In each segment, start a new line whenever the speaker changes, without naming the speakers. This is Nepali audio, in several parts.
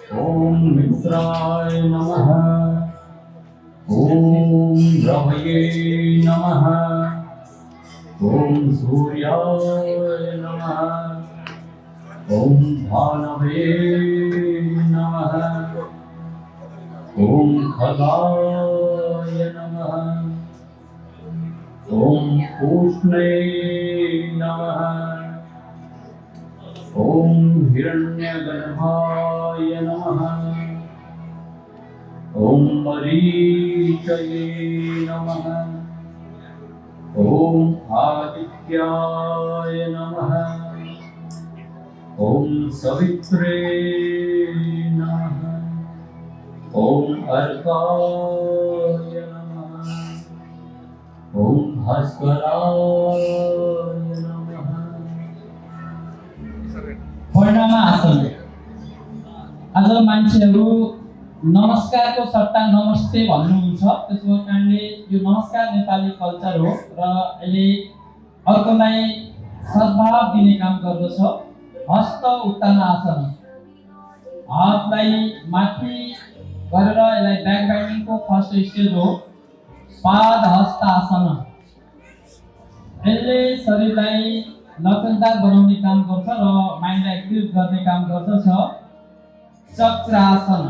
ओम मित्राय नमः। ओम रवये नमः। ओम सूर्याय नमः। ओम भानवे नमः। ओम खगाय नमः। ओम पूष्णे नमः। ओम हिरण्यगर्भाय नमः। ओम मरीचये नमः। ओम आदित्याय नमः। ओम सवित्रे नमः। ओम अर्काय नमः। ओम भास्कराय नमः।
वर्णमा आसन। आज मान्छेहरू नमस्कारको सट्टा नमस्ते भन्नुहुन्छ। त्यसो कारणले यो नमस्कार नेपाली कल्चर हो र यसले अर्कोलाई सद्भाव दिने काम गर्दछ। हस्त उत्तान आसन। हातलाई माथि गरेर यसलाई ब्याक बाइन्डिङको फर्स्ट स्टेज हो। पाद हस्त आसन। यसले शरीरलाई लचकदार बनाउने काम गर्छ र माइन्डलाई एक्टिभ गर्ने काम गर्दछ। चक्रासन।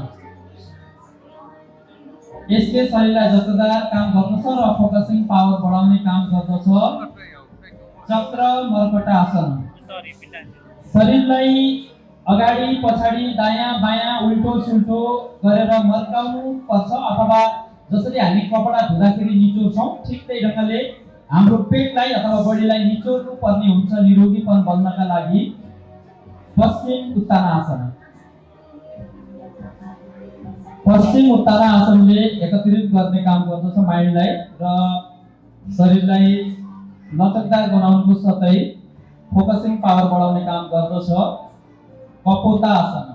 यसले शरीरलाई लचकदार काम गर्दछ र फोकसिङ पावर बढाउने काम गर्दछ। चक्र मर्कट आसन। शरीरलाई अगाडि पछाडि दायाँ बायाँ उल्टो सुल्टो गरेर मर्काउनु पर्छ, अथवा जसरी हामी कपडा धुँदाखेरि निचोर्छौँ ठीक त्यही ढङ्गले हाम्रो पेटलाई अथवा बडीलाई निचोर्नु पर्ने हुन्छ निरोगीपन बन्नका लागि। पश्चिम उत्तानासन। पश्चिम उत्तानासनले एकत्रित गर्ने काम गर्दछ माइन्डलाई र शरीरलाई लचकदार बनाउनुको साथै फोकसिङ पावर बढाउने काम गर्दछ। कपोतासन।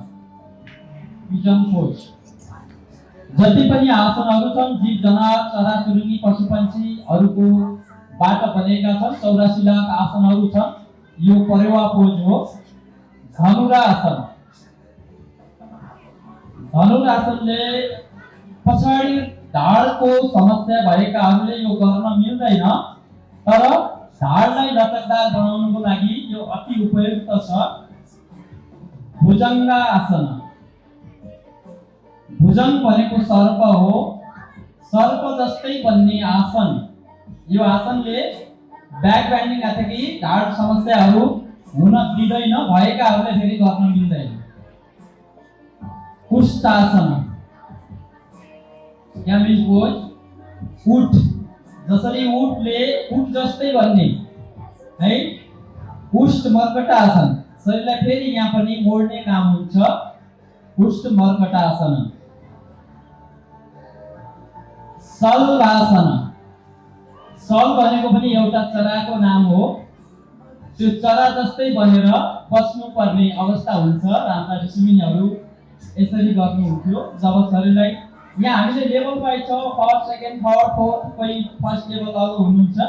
Pigeon pose. जति पनि आसनहरू छन् जीव जनावर चराचुरुङ्गी पशुपन्छीहरूको बाट बनेका छन्। 84 लाख आसनहरू छन्। यो परेवा पोज हो। धनुरासन। धनुरासनले पछाडि ढाडको समस्या भएकाहरूले यो गर्न मिल्दैन, तर ढाडलाई लचकदार बनाउनुको लागि यो अति उपयुक्त छ। भुजङ्गासन। भुजङ्ग भनेको सर्प हो। सर्प जस्तै बन्ने आसन। यो आसनले ब्याक बाइन्डिङ अथवा ढाड समस्याहरू हुन दिँदैन, भएकाहरूले फेरि गर्न मिल्दैन। कुष्ठासन। क्यामिज पोज। उठ। जसरी उठले उठ जस्तै बन्ने है। उष्ट मर्कट आसन। शरीरलाई फेरि यहाँ पनि मोड्ने काम हुन्छ। उष्ट मर्कट आसन। सल्वासन। सल भनेको पनि एउटा चराको नाम हो। त्यो चरा जस्तै बनेर बस्नु पर्ने अवस्था हुन्छ। राजा ऋषिमुनिहरू यसरी गर्नुहुन्थ्यो। जब शरीरलाई यहाँ हामीले लेभल वाइज छ, फर्स्ट सेकेन्ड थर्ड फोर्थ, कोही फर्स्ट लेभल अरू हुनुहुन्छ।